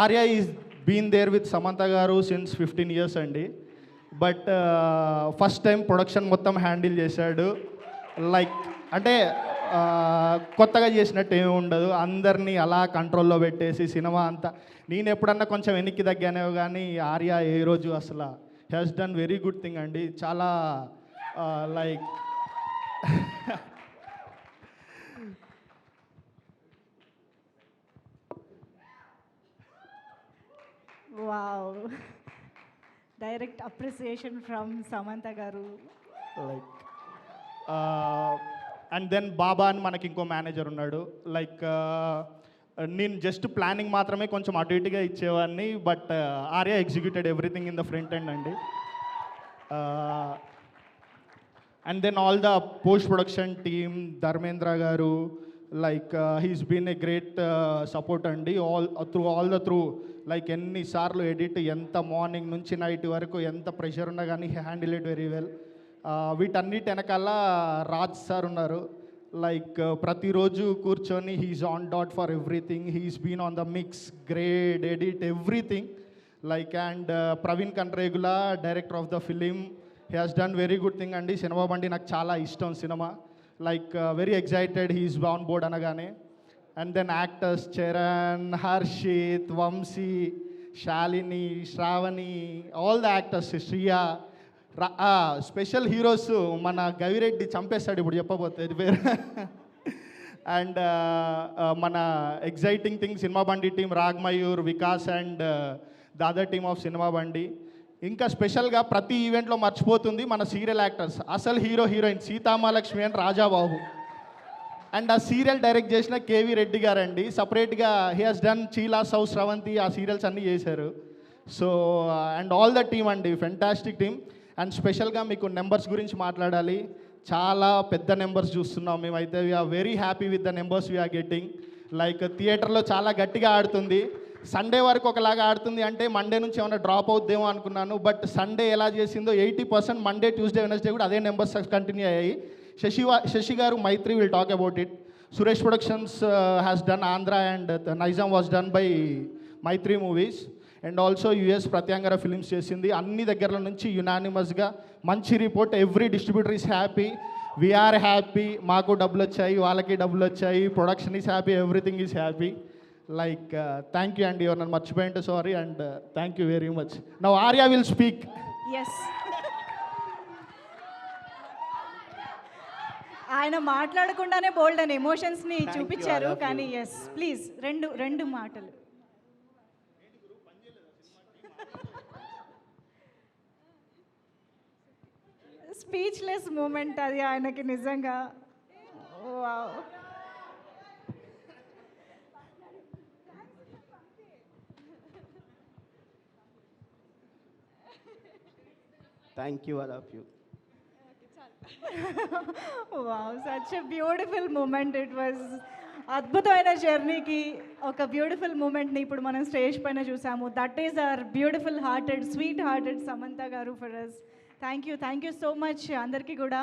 Arya is been there with Samantha గారు since 15 years అండి. But first time production మొత్తం handle చేశాడు. లైక్ అంటే కొత్తగా చేసినట్టు ఏమి ఉండదు, అందరినీ అలా కంట్రోల్లో పెట్టేసి సినిమా అంతా. నేను ఎప్పుడన్నా కొంచెం వెనక్కి తగ్గానేవో కానీ ఆర్య ఏ రోజు అసలు has done very good thing అండి. చాలా like Wow. Direct appreciation from Samantha garu. Like and then Baba అని మనకి ఇంకో మేనేజర్ ఉన్నాడు. లైక్ నేను జస్ట్ ప్లానింగ్ మాత్రమే కొంచెం అటు ఇటుగా ఇచ్చేవాడిని, but Arya executed everything in the front end అండి. And then all the post production team, Dharmendra garu, like he's been a great support అండి. ఆల్ ద త్రూ లైక్ ఎన్నిసార్లు ఎడిట్, ఎంత మార్నింగ్ నుంచి నైట్ వరకు ఎంత ప్రెషర్ ఉన్నా కానీ హ్యాండిల్ ఇట్ వెరీ వెల్. వీటన్నిటి వెనకాల రాజ్ సార్ ఉన్నారు. లైక్ ప్రతిరోజు కూర్చొని he's on dot for everything. He's been on the mix, grade, edit, everything. Like and Praveen Kandregula, director of the film, he has done very good thing అండి. సినిమా బండి నాకు చాలా ఇష్టం cinema. Like very excited he's on board అనగానే. And then actors Charan, Harshith, Vamsi, Shalini, Sravani, all the actors, Shriya, special heroes మన గవిరెడ్డి చంపేస్తాడు ఇప్పుడు చెప్పబోతే పేరు. అండ్ మన ఎగ్జైటింగ్ థింగ్ సినిమా బండి team, Ragmayur, Vikas and the other team of cinema బండి. ఇంకా స్పెషల్గా ప్రతి ఈవెంట్లో మర్చిపోతుంది మన సీరియల్ యాక్టర్స్, అసలు hero heroine Sitamahalakshmi and Rajababu. And ఆ సీరియల్ డైరెక్ట్ చేసిన కేవీ రెడ్డి గారండి. సపరేట్గా హీ హాస్ డన్ చీలా, సౌ, స్రవంతి, ఆ సీరియల్స్ అన్నీ చేశారు. So and all the team అండి, ఫెంటాస్టిక్ టీమ్. అండ్ స్పెషల్గా మీకు నెంబర్స్ గురించి మాట్లాడాలి. చాలా పెద్ద నెంబర్స్ చూస్తున్నాం మేమైతే. We're very happy with the numbers we're getting. Like థియేటర్లో చాలా గట్టిగా ఆడుతుంది. సండే వరకు ఒకలాగా ఆడుతుంది అంటే మండే నుంచి ఏమైనా డ్రాప్ అవుద్దేమో అనుకున్నాను. బట్ సండే ఎలా చేసిందో 80% మండే, ట్యూస్డే, వెనస్డే కూడా అదే నెంబర్స్ కంటిన్యూ అయ్యాయి. Sasi garu, Maithri will talk about it. Suresh productions has done Andhra and Nizam was done by Maithri movies. And also US Prathyangira films చేసింది. అన్ని దగ్గర నుంచి యునానిమస్గా మంచి report. Every distributor is happy, we are happy. మాకు డబ్బులు వచ్చాయి, వాళ్ళకి డబ్బులు వచ్చాయి, production is happy, everything is happy. Like thank you అండి. ఎవరు నన్ను మర్చిపోయింటే sorry. And thank you very much. Now Arya will speak. Yes, ఆయన మాట్లాడకుండానే బోల్డ్ అని ఎమోషన్స్ని చూపించారు. కానీ ఎస్, ప్లీజ్ రెండు మాటలు. స్పీచ్లెస్ మూమెంట్ అది ఆయనకి నిజంగా. Wow. Thank you, all of you. Wow, such a beautiful moment it was. అద్భుతమైన జర్నీకి ఒక బ్యూటిఫుల్ మూమెంట్ని ఇప్పుడు మనం స్టేజ్ పైన చూసాము. That is our beautiful hearted, sweet hearted Samantha garu for us. Thank you so much అందరికీ కూడా.